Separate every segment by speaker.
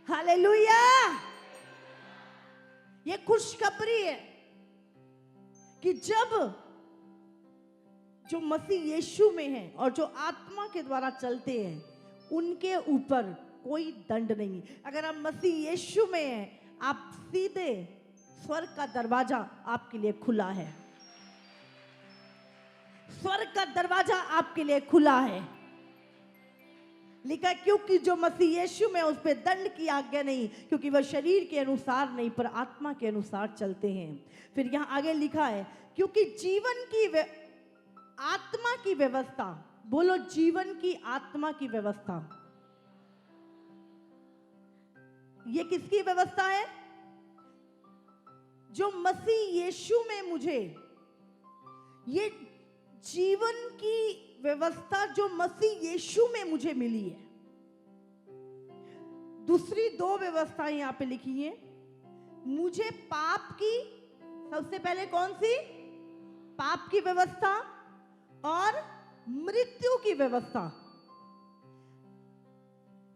Speaker 1: Hallelujah. ये खुशखबरी है कि जब जो मसीह यीशु में है और जो आत्मा के द्वारा चलते हैं उनके ऊपर कोई दंड नहीं। अगर आप मसीह यीशु में हैं, आप सीधे स्वर्ग का दरवाजा आपके लिए खुला है। स्वर्ग का दरवाजा आपके लिए खुला है। लिखा क्योंकि जो मसीह यीशु में उस पे दंड की आज्ञा नहीं, क्योंकि वह शरीर के अनुसार नहीं पर आत्मा के अनुसार चलते हैं। फिर यहां आगे लिखा है क्योंकि जीवन की आत्मा की व्यवस्था, बोलो जीवन की आत्मा की व्यवस्था, ये किसकी व्यवस्था है? जो मसीह यीशु में मुझे, ये जीवन की व्यवस्था जो मसीह यीशु में मुझे मिली है। दूसरी दो व्यवस्थाएं यहां पे लिखी हैं। मुझे पाप की, सबसे पहले कौन सी? पाप की व्यवस्था और मृत्यु की व्यवस्था।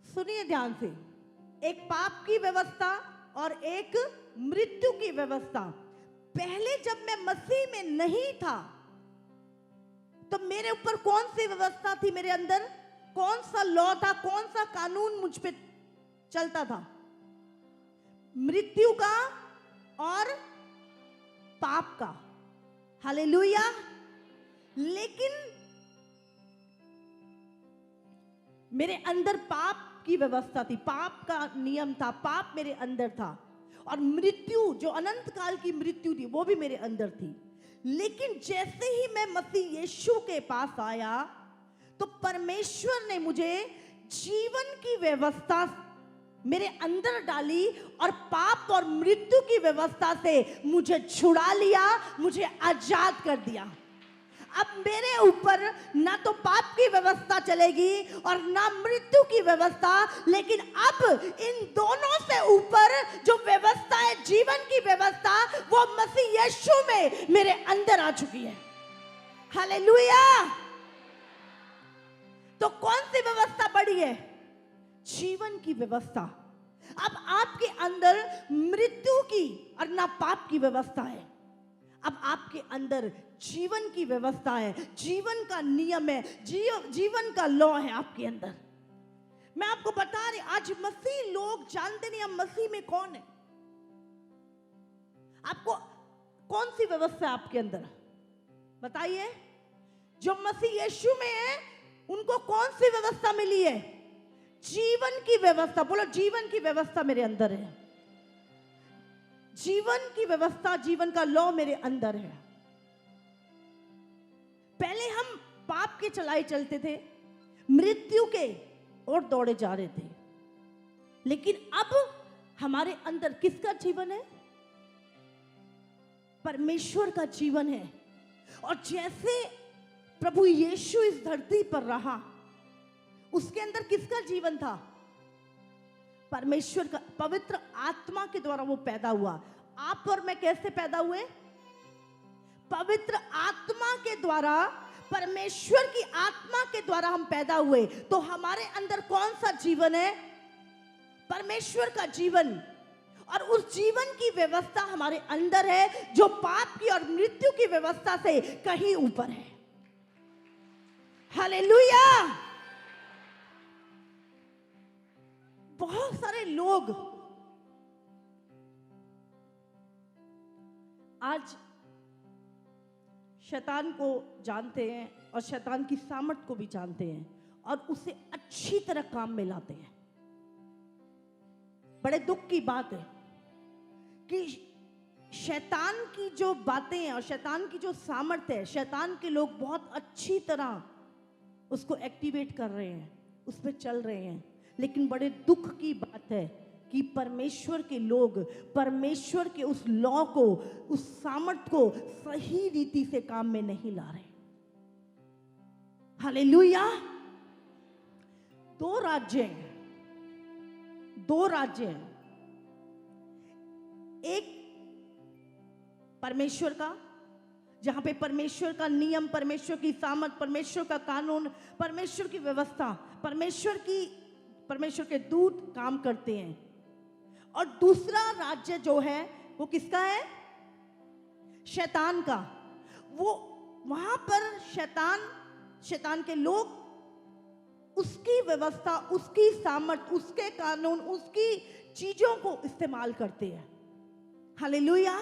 Speaker 1: सुनिए ध्यान से, एक पाप की व्यवस्था और एक मृत्यु की व्यवस्था। पहले जब मैं मसीह में नहीं था तो मेरे ऊपर कौन सी व्यवस्था थी? मेरे अंदर कौन सा लॉ था? कौन सा कानून मुझ पे चलता था? मृत्यु का और पाप का। हालेलुया। लेकिन मेरे अंदर पाप की व्यवस्था थी, पाप का नियम था, पाप मेरे अंदर था, और मृत्यु जो अनंत काल की मृत्यु थी वो भी मेरे अंदर थी। लेकिन जैसे ही मैं मसीह यीशु के पास आया तो परमेश्वर ने मुझे जीवन की व्यवस्था मेरे अंदर डाली और पाप और मृत्यु की व्यवस्था से मुझे छुड़ा लिया, मुझे आजाद कर दिया। अब मेरे ऊपर ना तो पाप की व्यवस्था चलेगी और ना मृत्यु की व्यवस्था, लेकिन अब इन दोनों से ऊपर जो व्यवस्था है, जीवन की व्यवस्था, वो मसीह यीशु में मेरे अंदर आ चुकी है। हालेलुया। तो कौन सी व्यवस्था बड़ी है? जीवन की व्यवस्था। अब आपके अंदर मृत्यु की और ना पाप की व्यवस्था है, अब आपके अंदर जीवन की व्यवस्था है, जीवन का नियम है, जीवन का लॉ है आपके अंदर। मैं आपको बता रही, आज मसीह लोग जानते नहीं हम मसीह में कौन है। आपको कौन सी व्यवस्था है आपके अंदर? बताइए। जो मसीह यीशु में है उनको कौन सी व्यवस्था मिली है? जीवन की व्यवस्था। बोलो जीवन की व्यवस्था मेरे अंदर है। जीवन की व्यवस्था, जीवन का लॉ मेरे अंदर है। पहले हम पाप के चलाए चलते थे, मृत्यु के और दौड़े जा रहे थे, लेकिन अब हमारे अंदर किसका जीवन है? परमेश्वर का जीवन है। और जैसे प्रभु यीशु इस धरती पर रहा, उसके अंदर किसका जीवन था? परमेश्वर का। पवित्र आत्मा के द्वारा वो पैदा हुआ। आप और मैं कैसे पैदा हुए? पवित्र आत्मा के द्वारा, परमेश्वर की आत्मा के द्वारा हम पैदा हुए। तो हमारे अंदर कौन सा जीवन है? परमेश्वर का जीवन। और उस जीवन की व्यवस्था हमारे अंदर है जो पाप की और मृत्यु की व्यवस्था से कहीं ऊपर है। हालेलुया। बहुत सारे लोग आज शैतान को जानते हैं और शैतान की सामर्थ को भी जानते हैं और उसे अच्छी तरह काम में लाते हैं। बड़े दुख की बात है कि शैतान की जो बातें हैं और शैतान की जो सामर्थ है, शैतान के लोग बहुत अच्छी तरह उसको एक्टिवेट कर रहे हैं, उस पर चल रहे हैं। लेकिन बड़े दुख की बात है कि परमेश्वर के लोग परमेश्वर के उस लॉ को, उस सामर्थ को सही रीति से काम में नहीं ला रहे। हालेलुया। दो राज्य हैं, एक परमेश्वर का, जहां पे परमेश्वर का नियम, परमेश्वर की सामर्थ, परमेश्वर का कानून, परमेश्वर की व्यवस्था, परमेश्वर के दूत काम करते हैं। और दूसरा राज्य जो है वो किसका है? शैतान का। वो वहां पर शैतान के लोग उसकी व्यवस्था, उसकी सामर्थ, उसके कानून, उसकी चीजों को इस्तेमाल करते हैं। हालेलुया।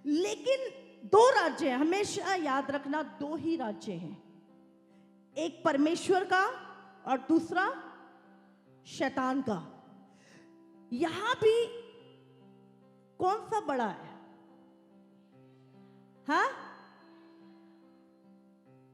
Speaker 1: लेकिन दो राज्य हैं, हमेशा याद रखना, दो ही राज्य हैं, एक परमेश्वर का और दूसरा शैतान का। यहां भी कौन सा बड़ा है? हाँ,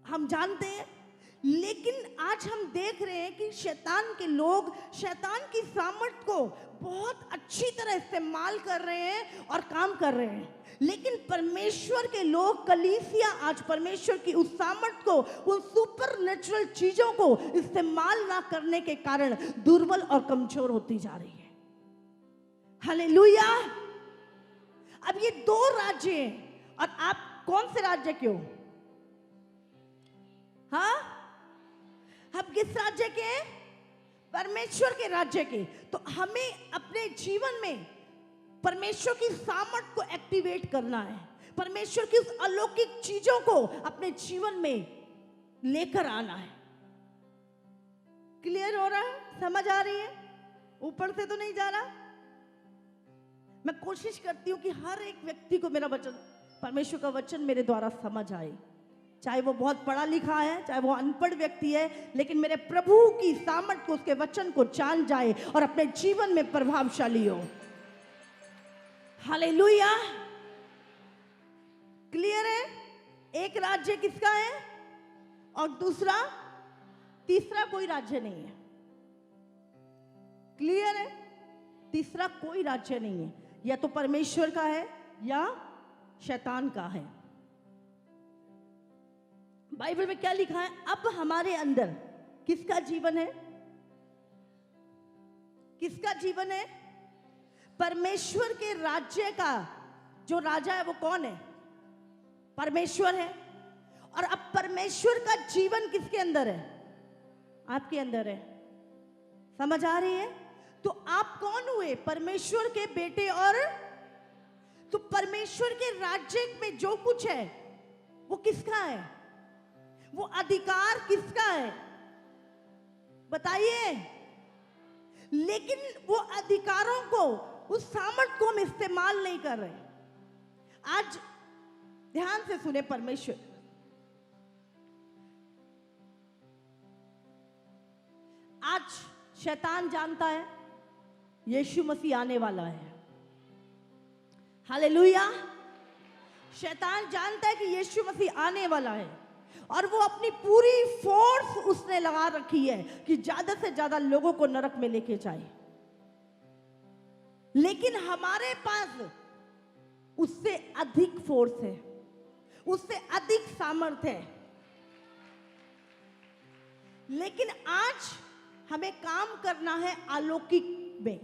Speaker 1: हम जानते हैं। लेकिन आज हम देख रहे हैं कि शैतान के लोग शैतान की सामर्थ को बहुत अच्छी तरह इस्तेमाल कर रहे हैं और काम कर रहे हैं। लेकिन परमेश्वर के लोग, कलीसिया, आज परमेश्वर की उस सामर्थ को, उन सुपर नेचुरल चीजों को इस्तेमाल ना करने के कारण दुर्बल और कमजोर होती जा रही है। हालेलुया। अब ये दो राज्य हैं और आप कौन से राज्य के हो? हाँ, हम किस राज्य के हैं? परमेश्वर के राज्य के। तो हमें अपने जीवन में परमेश्वर की सामर्थ को एक्टिवेट करना है, परमेश्वर की उस अलौकिक चीजों को अपने जीवन में लेकर आना है। क्लियर हो रहा है? समझ आ रही है? ऊपर से तो नहीं जा रहा? मैं कोशिश करती हूं कि हर एक व्यक्ति को मेरा वचन, परमेश्वर का वचन मेरे द्वारा समझ आए, चाहे वो बहुत पढ़ा लिखा है, चाहे वो अनपढ़ व्यक्ति है, लेकिन मेरे प्रभु की सामर्थ को, उसके वचन को जान जाए और अपने जीवन में प्रभावशाली हो। हालेलुया। क्लियर है? एक राज्य किसका है और दूसरा, तीसरा कोई राज्य नहीं है। क्लियर है? तीसरा कोई राज्य नहीं है, या तो परमेश्वर का है या शैतान का है। बाइबल में क्या लिखा है? अब हमारे अंदर किसका जीवन है? किसका जीवन है? परमेश्वर के राज्य का जो राजा है वो कौन है? परमेश्वर है। और अब परमेश्वर का जीवन किसके अंदर है? आपके अंदर है। समझ आ रही है? तो आप कौन हुए? परमेश्वर के बेटे। और तो परमेश्वर के राज्य में जो कुछ है वो किसका है? वो अधिकार किसका है? बताइए। लेकिन वो अधिकारों को, उस सामर्थ को हम इस्तेमाल नहीं कर रहे। आज ध्यान से सुने, परमेश्वर, आज शैतान जानता है यीशु मसीह आने वाला है। हालेलुया। शैतान जानता है कि यीशु मसीह आने वाला है और वो अपनी पूरी फोर्स उसने लगा रखी है कि ज्यादा से ज्यादा लोगों को नरक में लेके जाए। लेकिन हमारे पास उससे अधिक फोर्स है, उससे अधिक सामर्थ्य है। लेकिन आज हमें काम करना है अलौकिक में,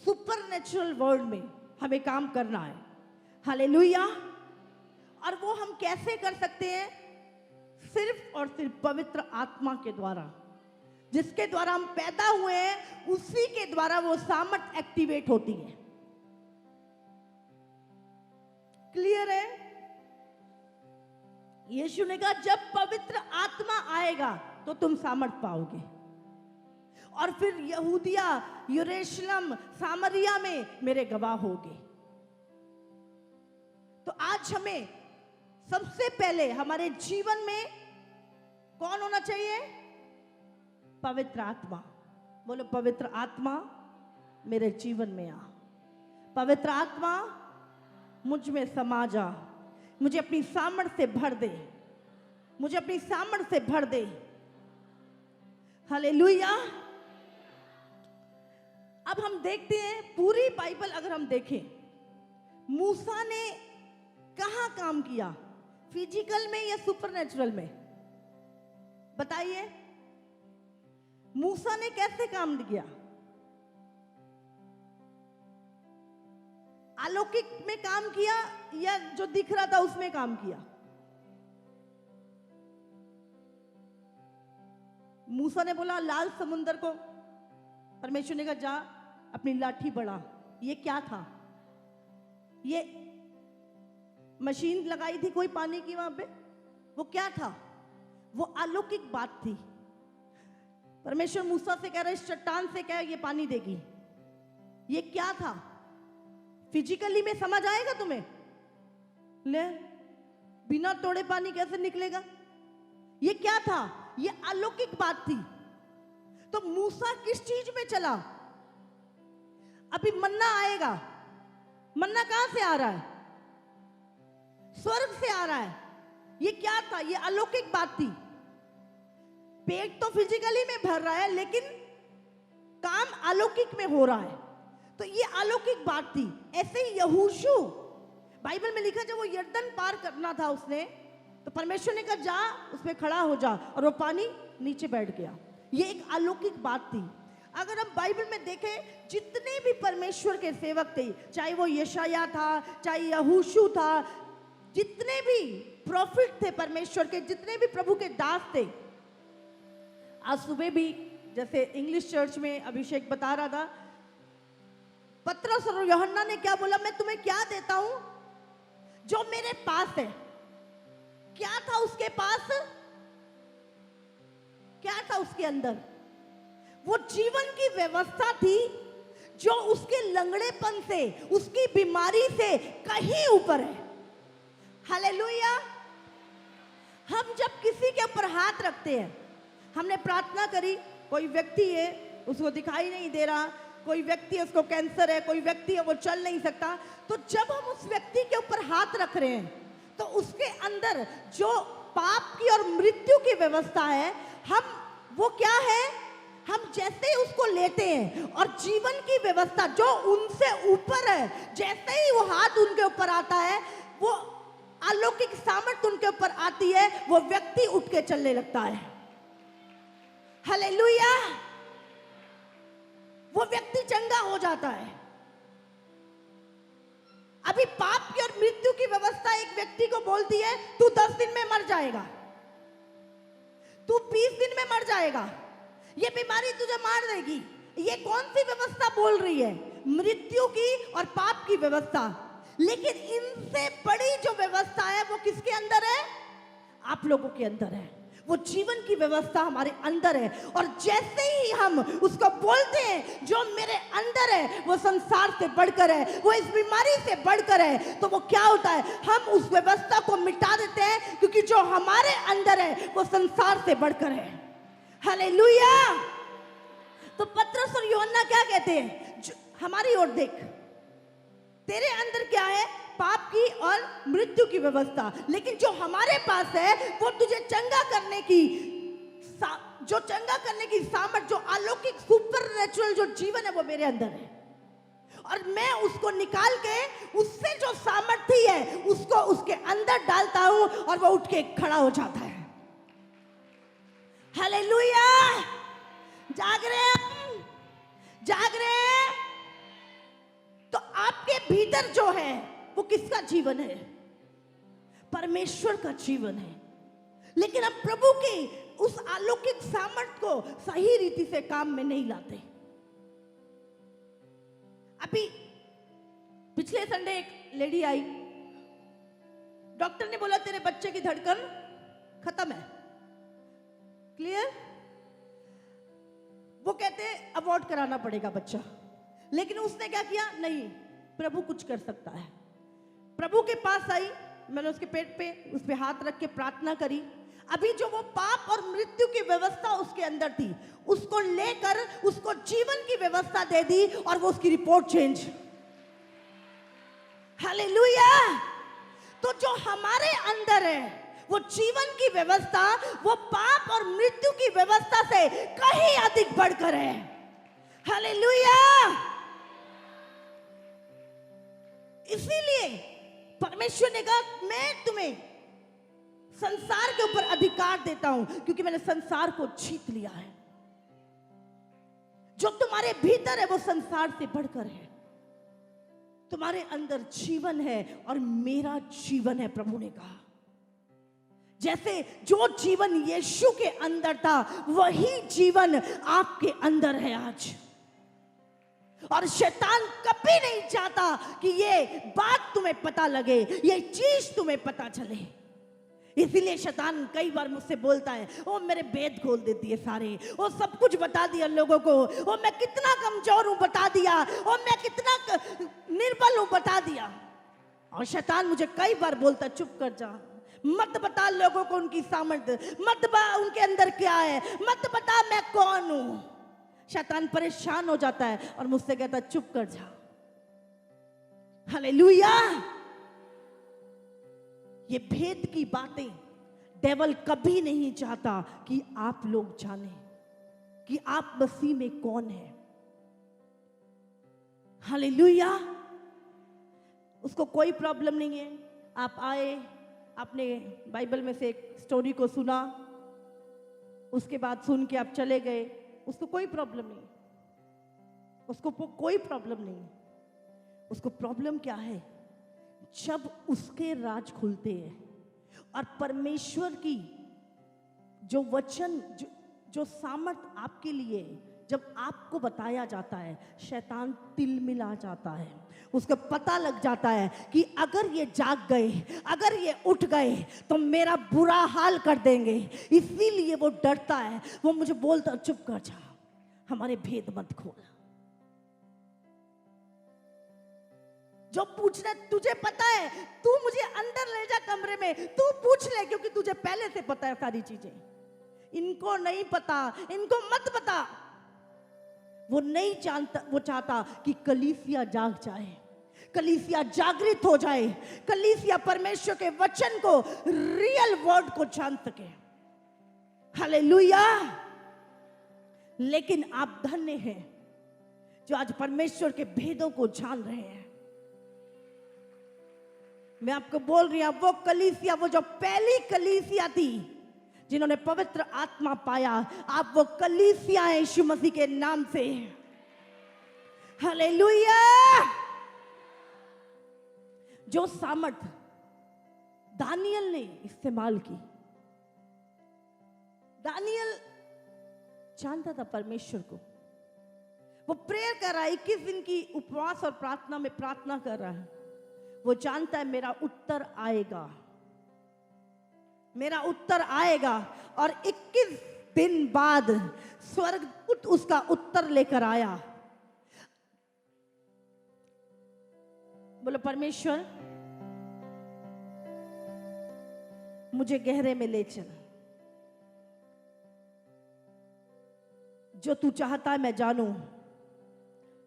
Speaker 1: सुपरनेचुरल वर्ल्ड में हमें काम करना है। हालेलुया। और वो हम कैसे कर सकते हैं? सिर्फ और सिर्फ पवित्र आत्मा के द्वारा, जिसके द्वारा हम पैदा हुए हैं, उसी के द्वारा वो सामर्थ एक्टिवेट होती है। क्लियर है? यीशु ने कहा जब पवित्र आत्मा आएगा तो तुम सामर्थ पाओगे। और फिर यहूदिया, यरूशलेम, सामरिया में मेरे गवाह होगे। तो आज हमें सबसे पहले हमारे जीवन में कौन होना चाहिए? पवित्र आत्मा। बोलो, पवित्र आत्मा मेरे जीवन में आ। पवित्र आत्मा मुझ में समा जा, मुझे अपनी सामर्थ से भर दे, मुझे अपनी सामर्थ से भर दे। हालेलुया। अब हम देखते हैं पूरी बाइबल अगर हम देखें, मूसा ने कहां काम किया? फिजिकल में या सुपरनेचुरल में? बताइए। मूसा ने कैसे काम किया? अलौकिक में काम किया या जो दिख रहा था उसमें काम किया? मूसा ने बोला लाल समुंदर को, परमेश्वर ने कहा जा अपनी लाठी बढ़ा। ये क्या था? ये मशीन लगाई थी कोई पानी की वहां पे? वो क्या था? वो अलौकिक बात थी। परमेश्वर मूसा से कह रहा है इस चट्टान से क्या ये पानी देगी। ये क्या था? फिजिकली में समझ आएगा तुम्हें? ले, बिना तोड़े पानी कैसे निकलेगा? ये क्या था? ये अलौकिक बात थी। तो मूसा किस चीज में चला? अभी मन्ना आएगा। मन्ना कहां से आ रहा है? स्वर्ग से आ रहा है। ये क्या था? ये अलौकिक बात थी। पेट तो फिजिकली में भर रहा है, लेकिन काम अलौकिक में हो रहा है। तो ये अलौकिक बात थी। ऐसे ही यहोशू, बाइबल में लिखा जब वो यरदन पार करना था उसने, तो परमेश्वर ने कहा जा उसमें खड़ा हो जा, और वो पानी नीचे बैठ गया। ये एक अलौकिक बात थी। अगर हम बाइबल में देखें, जितने भी परमेश्वर के सेवक थे, चाहे वो यशाया था, चाहे यहोशू था, जितने भी प्रॉफिट थे परमेश्वर के, जितने भी प्रभु के दास थे, आज सुबह भी जैसे इंग्लिश चर्च में अभिषेक बता रहा था, पतरस और यूहन्ना ने क्या बोला? मैं तुम्हें क्या देता हूं जो मेरे पास है। क्या था उसके पास? क्या था उसके अंदर? वो जीवन की व्यवस्था थी जो उसके लंगड़ेपन से, उसकी बीमारी से कहीं ऊपर है। हालेलुया। हम जब किसी के ऊपर हाथ रखते हैं, हमने प्रार्थना करी, कोई व्यक्ति है उसको दिखाई नहीं दे रहा, कोई व्यक्ति है उसको कैंसर है, कोई व्यक्ति है वो चल नहीं सकता, तो जब हम उस व्यक्ति के ऊपर हाथ रख रहे हैं तो उसके अंदर जो पाप की और मृत्यु की व्यवस्था है, हम वो क्या है, हम जैसे ही उसको लेते हैं और जीवन की व्यवस्था जो उनसे ऊपर है, जैसे ही वो हाथ उनके ऊपर आता है, वो अलौकिक सामर्थ्य उनके ऊपर आती है, वो व्यक्ति उठ के चलने लगता है। हालेलुया। वो व्यक्ति चंगा हो जाता है। अभी पाप की और मृत्यु की व्यवस्था एक व्यक्ति को बोलती है तू 10 दिन में मर जाएगा, तू 20 दिन में मर जाएगा, ये बीमारी तुझे मार देगी। ये कौन सी व्यवस्था बोल रही है? मृत्यु की और पाप की व्यवस्था। लेकिन इनसे बड़ी जो व्यवस्था है वो किसके अंदर है? आप लोगों के अंदर है। वो जीवन की व्यवस्था हमारे अंदर है, और जैसे ही हम उसको बोलते हैं जो मेरे अंदर है वो संसार से बढ़कर है, वो इस बीमारी से बढ़कर है, तो वो क्या होता है? हम उस व्यवस्था को मिटा देते हैं, क्योंकि जो हमारे अंदर है वो संसार से बढ़कर है। हालेलुया। तो पतरस और यूहन्ना क्या कहते हैं? हमारी ओर देख, तेरे अंदर क्या है? पाप की और मृत्यु की व्यवस्था। लेकिन जो हमारे पास है वो तुझे चंगा करने की, जो चंगा करने की सामर्थ, जो अलौकिक सुपर नेचुरल जो जीवन है वो मेरे अंदर है, और मैं उसको निकाल के उससे जो सामर्थ्य है उसको उसके अंदर डालता हूं, और वो उठ के खड़ा हो जाता है। हालेलुया। जाग रहे हैं, जाग रहे हैं। तो आपके भीतर जो है वो किसका जीवन है? परमेश्वर का जीवन है। लेकिन हम प्रभु के उस अलौकिक सामर्थ्य को सही रीति से काम में नहीं लाते। अभी पिछले संडे एक लेडी आई, डॉक्टर ने बोला तेरे बच्चे की धड़कन खत्म है, क्लियर। वो कहते अबॉर्ट कराना पड़ेगा बच्चा, लेकिन उसने क्या किया? नहीं, प्रभु कुछ कर सकता है। प्रभु के पास आई, मैंने उसके पेट पे उस पे हाथ रख के प्रार्थना करी। अभी जो वो पाप और मृत्यु की व्यवस्था उसके अंदर थी, उसको लेकर उसको जीवन की व्यवस्था दे दी, और वो उसकी रिपोर्ट चेंज। हालेलुया। तो जो हमारे अंदर है वो जीवन की व्यवस्था, वो पाप और मृत्यु की व्यवस्था से कहीं अधिक बढ़कर है। हालेलुया। इसीलिए परमेश्वर ने कहा मैं तुम्हें संसार के ऊपर अधिकार देता हूं, क्योंकि मैंने संसार को जीत लिया है। जो तुम्हारे भीतर है वो संसार से बढ़कर है। तुम्हारे अंदर जीवन है, और मेरा जीवन है, प्रभु ने कहा। जैसे जो जीवन यीशु के अंदर था वही जीवन आपके अंदर है आज। और शैतान कभी नहीं चाहता कि ये बात तुम्हें पता लगे, ये चीज तुम्हें पता चले। इसीलिए शैतान कई बार मुझसे बोलता है, ओ मेरे भेद खोल देती है सारे, ओ सब कुछ बता दिया लोगों को, ओ मैं कितना कमजोर हूं बता दिया, ओ मैं कितना निर्बल हूं बता दिया। और शैतान मुझे कई बार बोलता, चुप कर जा, मत बता लोगों को उनकी सामर्थ्य, मत बता उनके अंदर क्या है, मत बता मैं कौन हूं। शैतान परेशान हो जाता है और मुझसे कहता, चुप कर जा। हालेलुया। ये भेद की बातें डेविल कभी नहीं चाहता कि आप लोग जाने कि आप मसीह में कौन है। हालेलुया। उसको कोई प्रॉब्लम नहीं है। आप आए, आपने बाइबल में से एक स्टोरी को सुना, उसके बाद सुन के आप चले गए, उसको कोई प्रॉब्लम नहीं, उसको कोई प्रॉब्लम नहीं। उसको प्रॉब्लम क्या है? जब उसके राज खुलते हैं और परमेश्वर की जो वचन, जो सामर्थ आपके लिए जब आपको बताया जाता है, शैतान तिलमिला जाता है। उसको पता लग जाता है कि अगर ये जाग गए, अगर ये उठ गए तो मेरा बुरा हाल कर देंगे। इसीलिए वो डरता है, वो मुझे बोलता, चुप कर जा, हमारे भेद मत खोल। जो पूछना तुझे पता है, तू मुझे अंदर ले जा कमरे में, तू पूछ ले, क्योंकि तुझे पहले से पता है सारी चीजें। इनको नहीं पता, इनको मत बता। वो नहीं जानता, वो चाहता कि कलीसिया जाग जाए, कलीसिया जागृत हो जाए, कलीसिया परमेश्वर के वचन को, रियल वर्ड को जान सके। हालेलुया। लेकिन आप धन्य हैं जो आज परमेश्वर के भेदों को जान रहे हैं। मैं आपको बोल रही हूं, वो कलीसिया, वो जो पहली कलीसिया थी जिन्होंने पवित्र आत्मा पाया, आप वो कलीसिया है यीशु मसीह के नाम से। हालेलुया। जो सामर्थ दानियल ने इस्तेमाल की, दानियल जानता था परमेश्वर को। वो प्रेयर कर रहा है, 21 दिन की उपवास और प्रार्थना में प्रार्थना कर रहा है। वो जानता है मेरा उत्तर आएगा, मेरा उत्तर आएगा। और 21 दिन बाद स्वर्गदूत उसका उत्तर लेकर आया। बोलो, परमेश्वर मुझे गहरे में ले चल, जो तू चाहता है मैं जानूं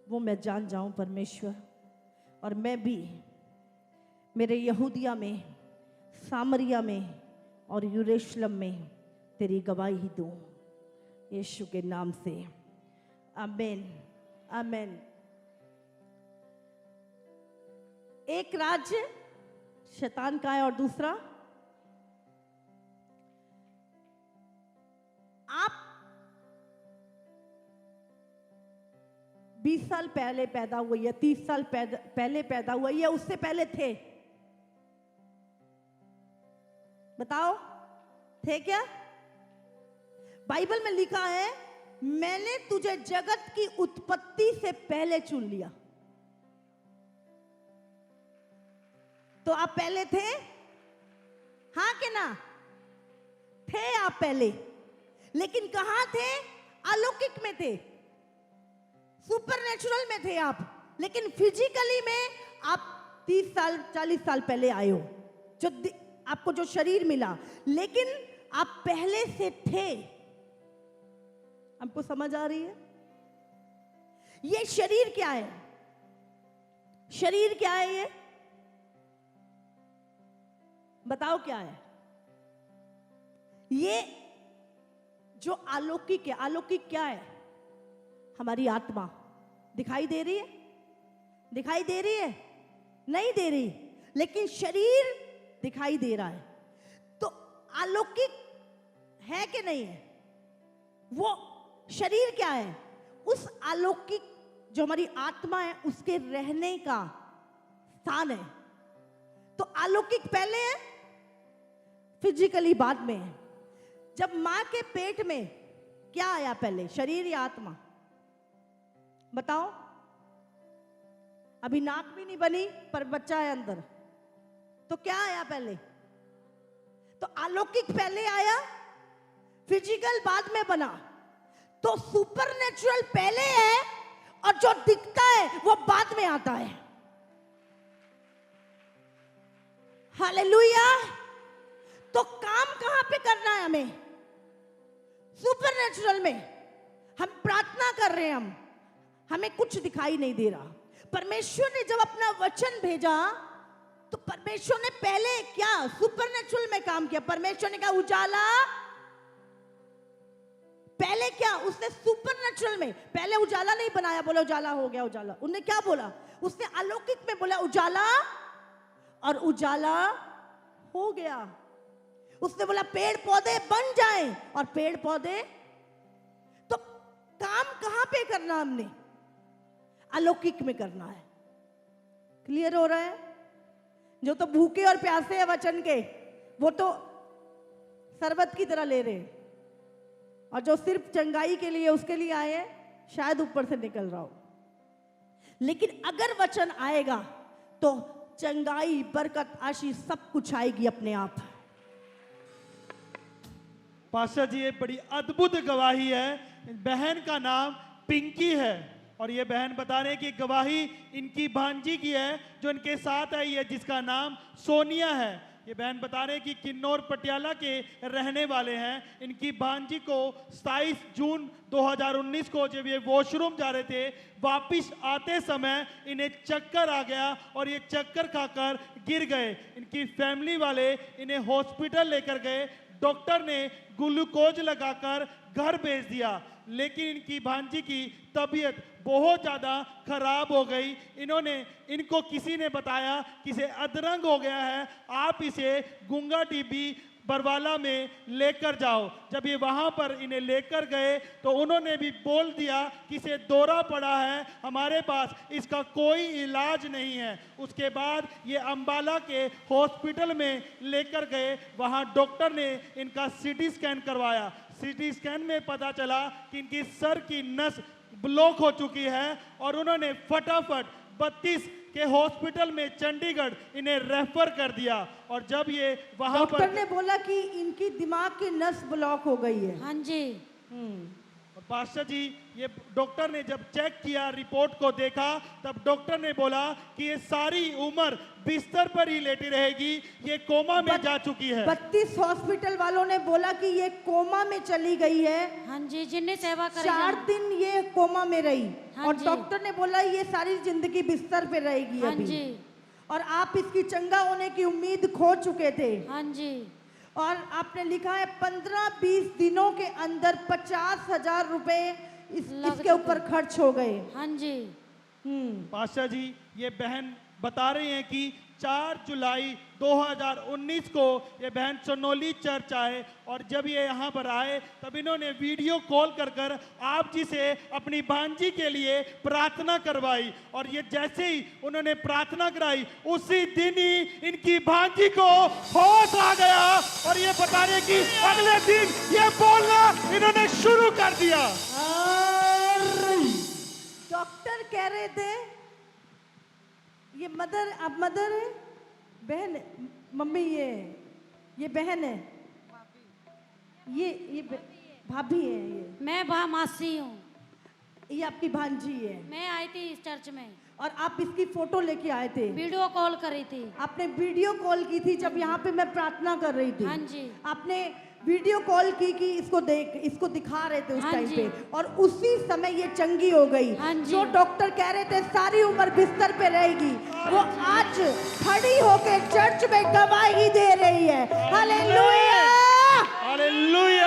Speaker 1: वो मैं जान जाऊं परमेश्वर। और मैं भी मेरे यहूदिया में, सामरिया में और यरूशलेम में तेरी गवाही दूं, यीशु के नाम से। आमीन, आमीन। एक राज्य शैतान का है और दूसरा आप 20 साल पहले पैदा हुए या 30 साल पहले पैदा हुआ या उससे पहले थे? बताओ, थे क्या? बाइबल में लिखा है, मैंने तुझे जगत की उत्पत्ति से पहले चुन लिया। तो आप पहले थे? हाँ कि ना? थे आप पहले, लेकिन कहां थे? अलौकिक में थे, सुपरनेचुरल में थे आप, लेकिन फिजिकली में आप 30 साल 40 साल पहले आए हो, जो आपको जो शरीर मिला, लेकिन आप पहले से थे। आपको समझ आ रही है? ये शरीर क्या है? शरीर क्या है? ये बताओ क्या है? ये जो अलौकिक है, अलौकिक क्या है? हमारी आत्मा। दिखाई दे रही है? दिखाई दे रही है? नहीं दे रही, लेकिन शरीर दिखाई दे रहा है। तो अलौकिक है कि नहीं है? वो शरीर क्या है? उस अलौकिक जो हमारी आत्मा है, उसके रहने का स्थान है। तो अलौकिक पहले है, फिजिकली बाद में है। जब मां के पेट में क्या आया पहले, शरीर या आत्मा? बताओ। अभी नाक भी नहीं बनी पर बच्चा है अंदर। तो क्या आया पहले? तो अलौकिक पहले आया, फिजिकल बाद में बना। तो सुपरनेचुरल पहले है और जो दिखता है वो बाद में आता है। हालेलुया। तो काम कहां पे करना है हमें? सुपरनेचुरल में। हम प्रार्थना कर रहे हैं, हमें कुछ दिखाई नहीं दे रहा। परमेश्वर ने जब अपना वचन भेजा तो परमेश्वर ने पहले क्या सुपरनेचुरल में काम किया। परमेश्वर ने कहा उजाला, पहले क्या उसने सुपरनेचुरल में पहले उजाला नहीं बनाया, बोला उजाला हो गया उजाला। उन्होंने क्या बोला? उसने अलौकिक में बोला उजाला, और उजाला हो गया। उसने बोला पेड़ पौधे बन जाएं, और पेड़ पौधे। तो काम कहां पे करना हमने? अलौकिक में करना है। क्लियर हो रहा है? जो तो भूखे और प्यासे हैं वचन के, वो तो शरबत की तरह ले रहे हैं, और जो सिर्फ चंगाई के लिए उसके लिए आए हैं शायद ऊपर से निकल रहा हो। लेकिन अगर वचन आएगा तो चंगाई, बरकत, आशीष सब कुछ आएगी अपने आप।
Speaker 2: पास्टर जी ये बड़ी अद्भुत गवाही है। बहन का नाम पिंकी है और ये बहन बता रहे हैं कि गवाही इनकी भांजी की है जो इनके साथ आई है, जिसका नाम सोनिया है। ये बहन बता रहे हैं कि किन्नौर पटियाला के रहने वाले हैं। इनकी भांजी को 27 जून 2019 को जब ये वॉशरूम जा रहे थे, वापिस आते समय इन्हें चक्कर आ गया और ये चक्कर खाकर गिर गए। इनकी फैमिली वाले इन्हें हॉस्पिटल लेकर गए। डॉक्टर ने ग्लूकोज लगाकर घर भेज दिया, लेकिन इनकी भांजी की तबीयत बहुत ज़्यादा खराब हो गई। इनको किसी ने बताया कि इसे अधरंग हो गया है, आप इसे गुंगा टीबी बरवाला में लेकर जाओ। जब ये वहाँ पर इन्हें लेकर गए तो उन्होंने भी बोल दिया कि इसे दौरा पड़ा है, हमारे पास इसका कोई इलाज नहीं है। उसके बाद ये अंबाला के हॉस्पिटल में लेकर गए। वहाँ डॉक्टर ने इनका सीटी स्कैन करवाया। सीटी स्कैन में पता चला कि इनकी सर की नस ब्लॉक हो चुकी है और उन्होंने फटाफट 32 के हॉस्पिटल में चंडीगढ़ इन्हें रेफर कर दिया। और जब ये वहां पर
Speaker 1: डॉक्टर ने बोला कि इनकी दिमाग की नस ब्लॉक हो गई है।
Speaker 3: हाँ जी।
Speaker 2: और पास्टर जी ये डॉक्टर ने जब चेक किया, रिपोर्ट को देखा, तब डॉक्टर ने बोला कि ये सारी उम्र बिस्तर पर ही लेटी रहेगी, ये कोमा में जा चुकी है।
Speaker 1: 32 हॉस्पिटल वालों ने बोला कि ये कोमा में चली गई है।
Speaker 3: हाँ जी, जिन्हें सेवा करेगा।
Speaker 1: 4 दिन ये कोमा में रही।
Speaker 3: हाँ
Speaker 1: और
Speaker 3: जी।
Speaker 1: डॉक्टर ने बोला ये सारी जिंदगी बिस्तर पे रहेगी
Speaker 3: हाँ
Speaker 1: अभी।
Speaker 3: जी।
Speaker 1: और आप इसकी चंगा होने की उम्मीद खो चुके थे।
Speaker 3: हाँ जी।
Speaker 1: और आपने लिखा है 15-20 दिनों के अंदर 50,000 रुपए इसके ऊपर खर्च हो गए।
Speaker 3: हाँ जी।
Speaker 2: पास्टर जी ये बहन बता रही हैं कि 4 जुलाई 2019 को ये बहन चनौली चर्च आए और जब ये यहाँ पर आए तब इन्होंने वीडियो कॉल कर आप जी से अपनी भांजी के लिए प्रार्थना करवाई। और ये जैसे ही उन्होंने प्रार्थना कराई उसी दिन ही इनकी भांजी को होश आ गया और ये बता रहे कि अगले दिन ये बोलना इन्होंने शुरू कर दिया।
Speaker 1: डॉक्टर कह रहे थे ये मदर, अब मदर है, बहन है, मम्मी ये बहन है, ये भाभी है,
Speaker 3: मैं मासी हूँ।
Speaker 1: ये आपकी भांजी है।
Speaker 3: मैं आई थी इस चर्च में
Speaker 1: और आप इसकी फोटो लेके आए थे।
Speaker 3: वीडियो कॉल करी थी।
Speaker 1: आपने वीडियो कॉल की थी जब यहाँ पे मैं प्रार्थना कर रही थी।
Speaker 3: हाँ जी।
Speaker 1: आपने वीडियो कॉल की कि इसको दिखा रहे थे उस
Speaker 3: हाँ
Speaker 1: टाइम
Speaker 3: जी।
Speaker 1: पे, और उसी समय ये चंगी हो गई।
Speaker 3: हाँ जी।
Speaker 1: जो डॉक्टर कह रहे थे सारी उम्र बिस्तर पे रहेगी, वो आज खड़ी होके चर्च में गवाही दे रही है। Hallelujah,
Speaker 2: hallelujah.